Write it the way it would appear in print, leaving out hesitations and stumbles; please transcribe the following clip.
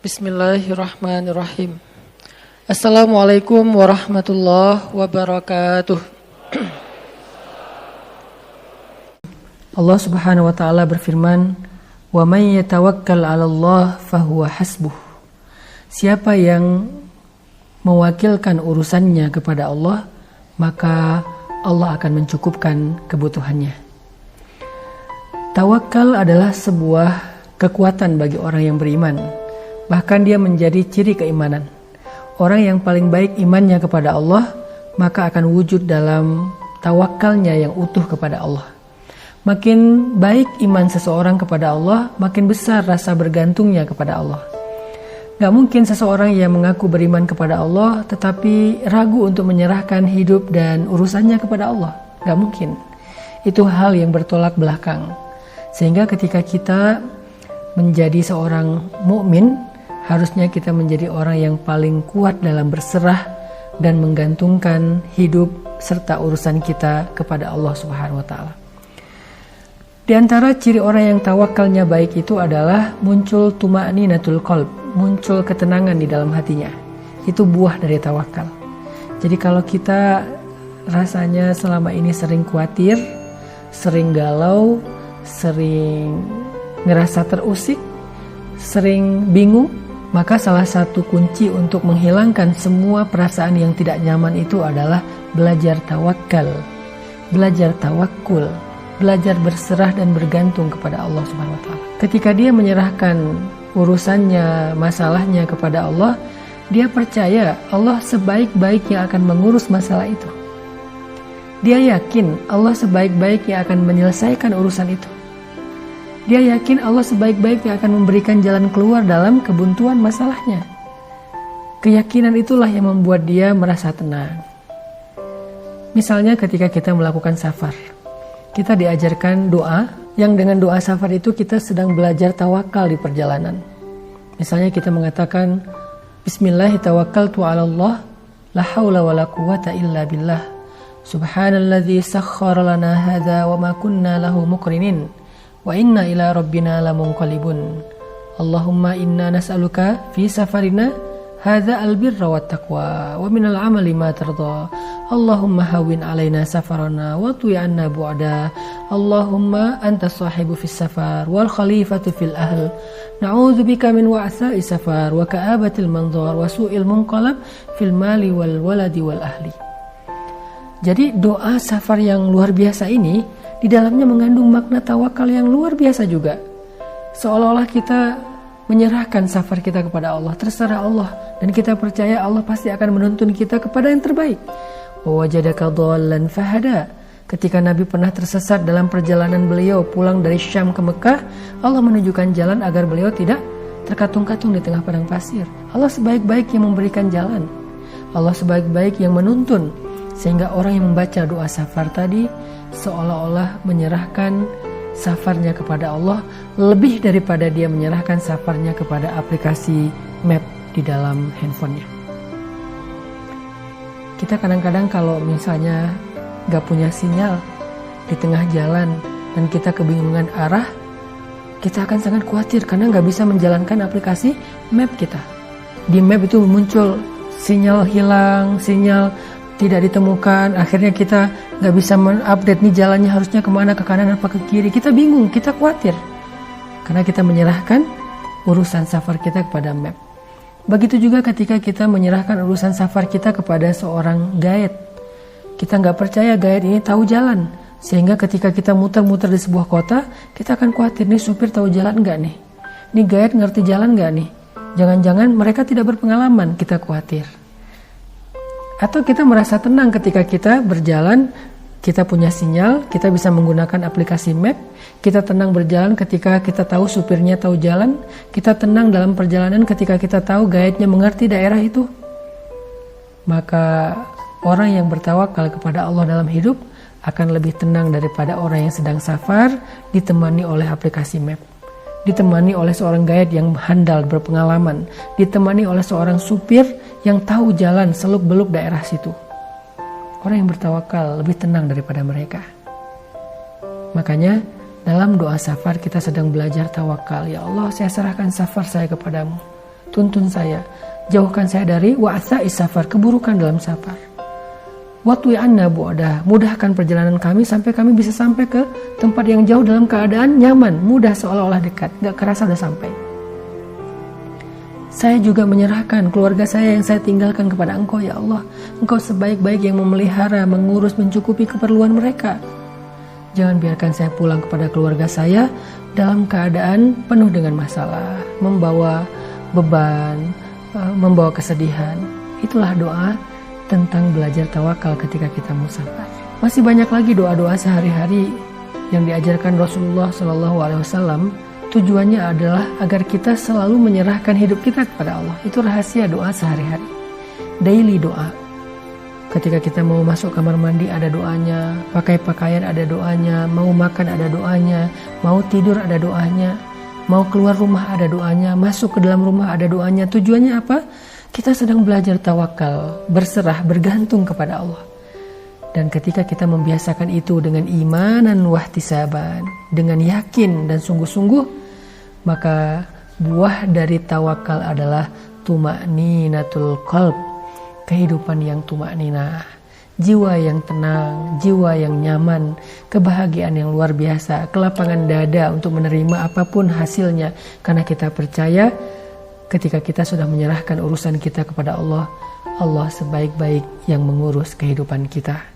Bismillahirrahmanirrahim. Assalamualaikum warahmatullahi wabarakatuh. Allah Subhanahu wa taala berfirman, "Wa may yatawakkal 'alallah fahuwa hasbuh." Siapa yang mewakilkan urusannya kepada Allah, maka Allah akan mencukupkan kebutuhannya. Tawakal adalah sebuah kekuatan bagi orang yang beriman. Bahkan dia menjadi ciri keimanan. Orang yang paling baik imannya kepada Allah, maka akan wujud dalam tawakalnya yang utuh kepada Allah. Makin baik iman seseorang kepada Allah, makin besar rasa bergantungnya kepada Allah. Gak mungkin seseorang yang mengaku beriman kepada Allah, tetapi ragu untuk menyerahkan hidup dan urusannya kepada Allah. Gak mungkin. Itu hal yang bertolak belakang. Sehingga ketika kita menjadi seorang mukmin, harusnya kita menjadi orang yang paling kuat dalam berserah dan menggantungkan hidup serta urusan kita kepada Allah Subhanahu wa taala. Di antara ciri orang yang tawakalnya baik itu adalah muncul tuma'ninatul qalb, muncul ketenangan di dalam hatinya. Itu buah dari tawakal. Jadi kalau kita rasanya selama ini sering khawatir, sering galau, sering ngerasa terusik, sering bingung, maka salah satu kunci untuk menghilangkan semua perasaan yang tidak nyaman itu adalah belajar tawakal, belajar tawakul, belajar berserah dan bergantung kepada Allah Subhanahu wa taala. Ketika dia menyerahkan urusannya, masalahnya kepada Allah, dia percaya Allah sebaik-baiknya akan mengurus masalah itu. Dia yakin Allah sebaik-baiknya akan menyelesaikan urusan itu. Dia yakin Allah sebaik-baiknya akan memberikan jalan keluar dalam kebuntuan masalahnya. Keyakinan itulah yang membuat dia merasa tenang. Misalnya ketika kita melakukan safar, kita diajarkan doa, yang dengan doa safar itu kita sedang belajar tawakal di perjalanan. Misalnya kita mengatakan, Bismillahirrahmanirrahim, 'alallah, la haula wa la quwwata illa billah. Subhanalladzi sakhkhara lana hadza wa ma kunna lahu muqrinin. Wa inna ila rabbina lamunqalibun. Allahumma inna nas'aluka fi safarina hadza albirra wat taqwa wa minal amali ma tarda. Allahumma hawwin alaina safarana wa tu'i anna bu'da. Allahumma anta sahibu fis safar wal khalifatu fil ahl. Na'udzu bika min wa'sa'i safar wa ka'abatil manzar wa su'il munqalab fil mali wal waladi wal ahli. Jadi doa safar yang luar biasa ini di dalamnya mengandung makna tawakal yang luar biasa juga. Seolah-olah kita menyerahkan safar kita kepada Allah, terserah Allah, dan kita percaya Allah pasti akan menuntun kita kepada yang terbaik. Wa wajadaka dhallan fahada. Ketika Nabi pernah tersesat dalam perjalanan beliau pulang dari Syam ke Mekah, Allah menunjukkan jalan agar beliau tidak terkatung-katung di tengah padang pasir. Allah sebaik-baik yang memberikan jalan. Allah sebaik-baik yang menuntun. Sehingga orang yang membaca doa safar tadi seolah-olah menyerahkan safarnya kepada Allah lebih daripada dia menyerahkan safarnya kepada aplikasi map di dalam handphonenya. Kita kadang-kadang kalau misalnya gak punya sinyal di tengah jalan dan kita kebingungan arah, kita akan sangat khawatir karena gak bisa menjalankan aplikasi map kita. Di map itu muncul sinyal hilang, sinyal tidak ditemukan, akhirnya kita gak bisa mengupdate nih jalannya harusnya kemana, ke kanan apa ke kiri. Kita bingung, kita khawatir karena kita menyerahkan urusan safar kita kepada map. Begitu juga ketika kita menyerahkan urusan safar kita kepada seorang guide. Kita gak percaya guide ini tahu jalan, sehingga ketika kita muter-muter di sebuah kota, kita akan khawatir, nih supir tahu jalan gak nih, nih guide ngerti jalan gak nih, jangan-jangan mereka tidak berpengalaman, kita khawatir. Atau kita merasa tenang ketika kita berjalan, kita punya sinyal, kita bisa menggunakan aplikasi map, kita tenang berjalan ketika kita tahu supirnya tahu jalan, kita tenang dalam perjalanan ketika kita tahu guide-nya mengerti daerah itu. Maka orang yang bertawakal kepada Allah dalam hidup akan lebih tenang daripada orang yang sedang safar ditemani oleh aplikasi map, ditemani oleh seorang guide yang handal berpengalaman, ditemani oleh seorang supir yang tahu jalan seluk-beluk daerah situ. Orang yang bertawakal lebih tenang daripada mereka. Makanya dalam doa safar kita sedang belajar tawakal. Ya Allah, saya serahkan safar saya kepadamu. tuntun saya, jauhkan saya dari wa'atsa'is safar, keburukan dalam safar. Watwi anna bu'adah, mudahkan perjalanan kami sampai kami bisa sampai ke tempat yang jauh dalam keadaan nyaman, mudah, seolah-olah dekat, gak kerasa udah sampai. Saya juga menyerahkan keluarga saya yang saya tinggalkan kepada Engkau ya Allah. Engkau sebaik-baik yang memelihara, mengurus, mencukupi keperluan mereka. Jangan biarkan saya pulang kepada keluarga saya dalam keadaan penuh dengan masalah, membawa beban, membawa kesedihan. Itulah doa tentang belajar tawakal ketika kita musafir. Masih banyak lagi doa-doa sehari-hari yang diajarkan Rasulullah SAW. Tujuannya adalah agar kita selalu menyerahkan hidup kita kepada Allah. Itu rahasia doa sehari-hari. Daily doa. Ketika kita mau masuk kamar mandi ada doanya, pakai pakaian ada doanya, mau makan ada doanya, mau tidur ada doanya, mau keluar rumah ada doanya, masuk ke dalam rumah ada doanya. Tujuannya apa? Kita sedang belajar tawakal, berserah, bergantung kepada Allah. Dan ketika kita membiasakan itu dengan imanan wahtisaban, dengan yakin dan sungguh-sungguh, maka buah dari tawakal adalah tuma'ninatul qalb, kehidupan yang tuma'ninah, jiwa yang tenang, jiwa yang nyaman, kebahagiaan yang luar biasa, kelapangan dada untuk menerima apapun hasilnya, karena kita percaya ketika kita sudah menyerahkan urusan kita kepada Allah, Allah sebaik-baik yang mengurus kehidupan kita.